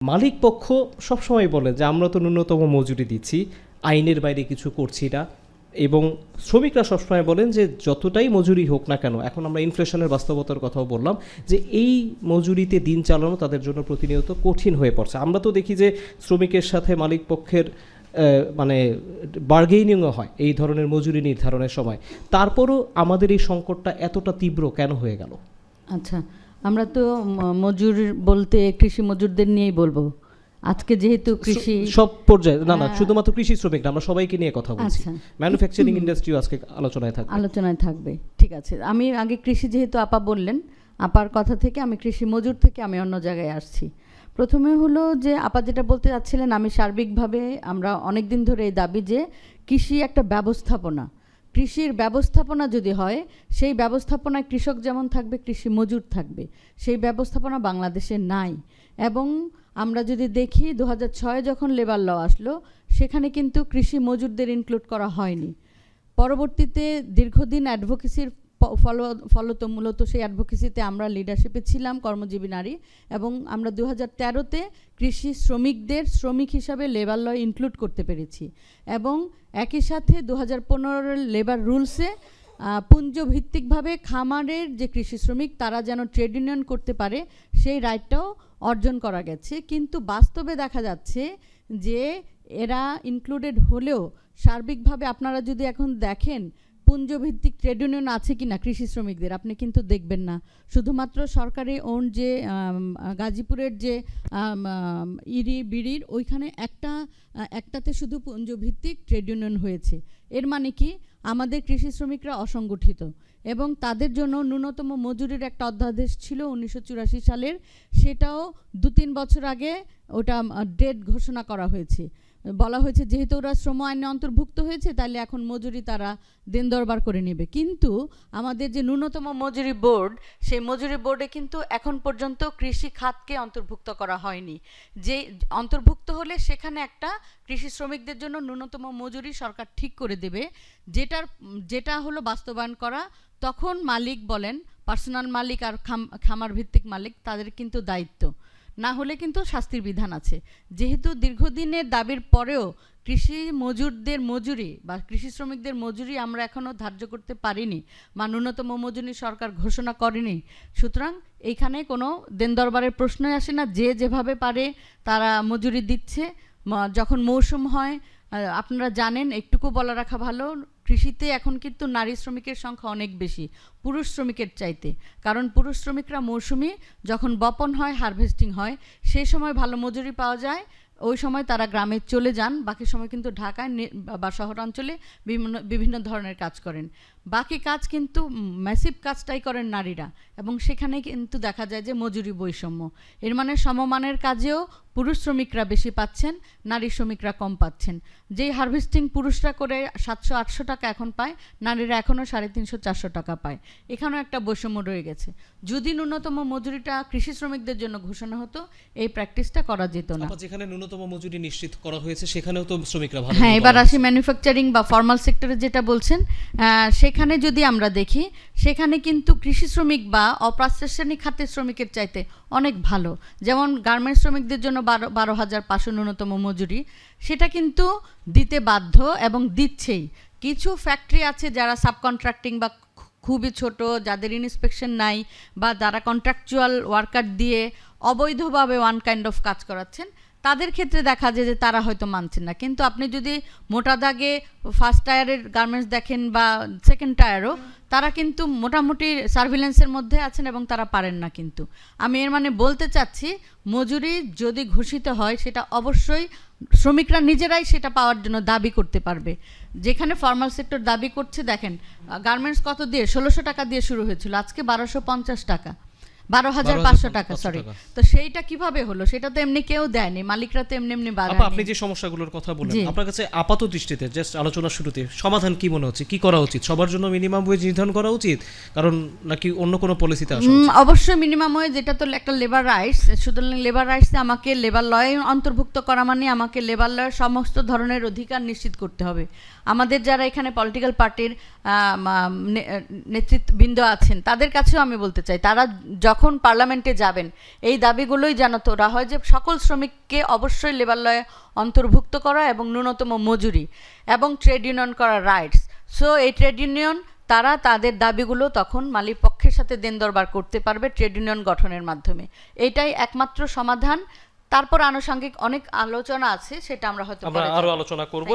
মালিক পক্ষ সবসময় বলে যে আমরা তো ন্যূনতম মজুরি দিচ্ছি, আইনের বাইরে কিছু করছি না, এবং শ্রমিকরা সবসময় বলেন যে যতটাই মজুরি হোক না কেন, এখন আমরা ইনফ্লেশনের বাস্তবতার কথাও বললাম, যে এই মজুরিতে দিন চালানো তাদের জন্য প্রতিনিয়ত কঠিন হয়ে পড়ছে। আমরা তো দেখি যে শ্রমিকের সাথে মালিক পক্ষের মানে বার্গেনিংও হয় এই ধরনের মজুরি নির্ধারণের সময়। তারপরও আমাদের এই সংকটটা এতটা তীব্র কেন হয়ে গেল? আচ্ছা, আমরা তো মজুর বলতে কৃষি মজুরদের নিয়েই বলবো আজকে, যেহেতু কৃষি সব পর্যায়ে না শুধুমাত্র কৃষি শ্রমিক না, আমরা সবাইকে নিয়ে কথা বলছি। ম্যানুফ্যাকচারিং ইন্ডাস্ট্রিও আজকে আলোচনায় থাকবে। ঠিক আছে, আমি আগে কৃষি, যেহেতু আপা বললেন, আপার কথা থেকে আমি কৃষি মজুর থেকে আমি অন্য জায়গায় আসছি। প্রথমে হলো যে আপা যেটা বলতে চাচ্ছিলেন, আমি সার্বিকভাবে আমরা অনেক দিন ধরে এই দাবি যে কৃষি একটা ব্যবস্থাপনা, কৃষির ব্যবস্থাপনা যদি হয়, সেই ব্যবস্থাপনায় কৃষক যেমন থাকবে কৃষি মজুর থাকবে, সেই ব্যবস্থাপনা বাংলাদেশে নাই। এবং আমরা যদি দেখি 2006 যখন লেবার ল আসলো, সেখানে কিন্তু কৃষি মজুরদের ইনক্লুড করা হয়নি। পরবর্তীতে দীর্ঘদিন অ্যাডভোকেসির ফলত মূলত সেই অ্যাডভোকেসিতে আমরা লিডারশিপে ছিলাম, কর্মজীবী নারী, এবং আমরা 2013-তে কৃষি শ্রমিকদের শ্রমিক হিসাবে লেবার ল ইনক্লুড করতে পেরেছি। এবং একই সাথে 2015 লেবার রুলসে পুঞ্জভিত্তিকভাবে খামারের যে কৃষি শ্রমিক তারা যেন ট্রেড ইউনিয়ন করতে পারে, সেই রাইটটাও অর্জন করা গেছে। কিন্তু বাস্তবে দেখা যাচ্ছে যে এরা ইনক্লুডেড হলেও সার্বিকভাবে আপনারা যদি এখন দেখেন পুঞ্জভিত্তিক ট্রেড ইউনিয়ন আছে কি না কৃষি শ্রমিকদের, আপনি কিন্তু দেখবেন না। শুধুমাত্র সরকারি ওন যে গাজীপুরের যে ইরি বিড়ির ওইখানে একটাতে শুধু পুঞ্জভিত্তিক ট্রেড ইউনিয়ন হয়েছে। এর মানে কি, আমাদের কৃষি শ্রমিকরা অসংগঠিত, এবং তাদের জন্য ন্যূনতম মজুরির একটা অধ্যাদেশ ছিল 1984 সালের, সেটাও 2-3 বছর আগে ওটা ডেট ঘোষণা করা হয়েছে। বলা হয়েছে যেহেতু ওরা শ্রম আইনে অন্তর্ভুক্ত হয়েছে, তাহলে এখন মজুরি তারা দিন দরবার করে নেবে। কিন্তু আমাদের যে ন্যূনতম মজুরি বোর্ড, সেই মজুরি বোর্ডে কিন্তু এখন পর্যন্ত কৃষি খাতকে অন্তর্ভুক্ত করা হয়নি। যে অন্তর্ভুক্ত হলে সেখানে একটা কৃষি শ্রমিকদের জন্য ন্যূনতম মজুরি সরকার ঠিক করে দেবে, যেটা হলো বাস্তবায়ন করা। তখন মালিক বলেন, পার্সোনাল মালিক আর খামার ভিত্তিক মালিক, তাদের কিন্তু দায়িত্ব, না হলে কিন্তু শাস্তির বিধান আছে। যেহেতু দীর্ঘদিনের দাবির পরেও কৃষি মজুরদের মজুরি বা কৃষি শ্রমিকদের মজুরি আমরা এখনও ধার্য করতে পারিনি, বা ন্যূনতম মজুরি সরকার ঘোষণা করেনি, সুতরাং এইখানে কোনো দেন দরবারের প্রশ্নই আসে না। যে যেভাবে পারে তারা মজুরি দিচ্ছে। যখন মৌসুম হয়, আপনারা জানেন, একটুকু বলা রাখা ভালো, কৃষিতে এখন কিন্তু নারী শ্রমিকের সংখ্যা অনেক বেশি পুরুষ শ্রমিকের চাইতে। কারণ পুরুষ শ্রমিকরা মৌসুমি যখন বপন হয়, হারভেস্টিং হয়, সেই সময় ভালো মজুরি পাওয়া যায়, ওই সময় তারা গ্রামে চলে যান। বাকি সময় কিন্তু ঢাকায় বা শহরাঞ্চলে বিভিন্ন ধরনের কাজ করেন। বাকি কাজ কিন্তু ম্যাসিভ কাজটাই করেন নারীরা, এবং সেখানে কিন্তু দেখা যায় যে মজুরি বৈষম্য। এর মানে সমমানের কাজেও পুরুষ শ্রমিকরা বেশি পাচ্ছেন, নারী শ্রমিকরা কম পাচ্ছেন। যেই হারভেস্টিং পুরুষরা করে 700-800 টাকা এখন পায়, নারীরা এখনও 350-400 টাকা পায়। এখানেও একটা বৈষম্য রয়ে গেছে। যদি ন্যূনতম মজুরিটা কৃষি শ্রমিকদের জন্য ঘোষণা হতো, এই প্র্যাকটিসটা করা যেত না। যেখানে ন্যূনতম মজুরি নিশ্চিত করা হয়েছে সেখানেও তো শ্রমিকরা ভালো। হ্যাঁ, এবার আসি ম্যানুফ্যাকচারিং বা ফর্মাল সেক্টরে যেটা বলছেন, সেখানে যদি আমরা দেখি, সেখানে কিন্তু কৃষি শ্রমিক বা অপ্রাতিষ্ঠানিক খাতের শ্রমিকের চাইতে অনেক ভালো। যেমন গার্মেন্টস শ্রমিকদের জন্য 12,500 ন্যূনতম মজুরি, সেটা কিন্তু দিতে বাধ্য এবং দিচ্ছেই। কিছু ফ্যাক্টরি আছে যারা সাবকন্ট্রাক্টিং বা খুবই ছোট, যাদের ইন্সপেকশন নাই, বা যারা কন্ট্রাকচুয়াল ওয়ার্কার দিয়ে অবৈধভাবে ওয়ান কাইন্ড অফ কাজ করাচ্ছেন, তাদের ক্ষেত্রে দেখা যায় যে তারা হয়তো মানছেন না। কিন্তু আপনি যদি মোটা দাগে ফার্স্ট টায়ারের গার্মেন্টস দেখেন বা সেকেন্ড টায়ারও, তারা কিন্তু মোটামুটি সার্ভিলেন্সের মধ্যে আছেন এবং তারা পারেন না। কিন্তু আমি এর মানে বলতে চাচ্ছি, মজুরি যদি ঘোষিত হয়, সেটা অবশ্যই শ্রমিকরা নিজেরাই সেটা পাওয়ার জন্য দাবি করতে পারবে। যেখানে ফর্মাল সেক্টর দাবি করছে, দেখেন গার্মেন্টস কত দিয়ে, 1600 টাকা দিয়ে শুরু হয়েছিল, আজকে 1250 টাকা, 12,500 টাকা, সরি। তো সেইটা কিভাবে হলো? সেটা তো এমনি কেউ দেয়নি, মালিকরা তো এমনি বাড়ায়নি। আপনি যে সমস্যাগুলোর কথা বললেন, আপনার কাছে আপাত দৃষ্টিতে জাস্ট আলোচনার শুরুতে সমাধান কি মনে হচ্ছে, কি করা উচিত? সবার জন্য মিনিমাম ওয়েজ নির্ধারণ করা উচিত, কারণ নাকি অন্য কোনো পলিসিতে আসা উচিত? অবশ্যই মিনিমাম ওয়েজ, এটা তো একটা লেবার রাইটস। সুতরাং লেবার রাইটসে আমাকে লেবার লয়ে অন্তর্ভুক্ত করা মানে আমাকে লেবার লয়ের সমস্ত ধরনের অধিকার নিশ্চিত করতে হবে। আমাদের যারা এখানে পলিটিক্যাল পার্টির নেতৃত্ববৃন্দ আছেন, তাদের কাছেও আমি বলতে চাই, তারা যখন যখন পার্লামেন্টে যাবেন এই দাবিগুলোই যেন তোলা হয় যে সকল শ্রমিককে অবশ্যই লেবার লয়ে অন্তর্ভুক্ত করা এবং ন্যূনতম মজুরি এবং ট্রেড ইউনিয়ন করার রাইটস। সো এই ট্রেড ইউনিয়ন তারা তাদের দাবিগুলো তখন মালিক পক্ষের সাথে দেন দরবার করতে পারবে ট্রেড ইউনিয়ন গঠনের মাধ্যমে। এটাই একমাত্র সমাধান। তারপর আনুষঙ্গিক অনেক আলোচনা আছে, সেটা আমরা হয়তো আমরা আরো আলোচনা করব।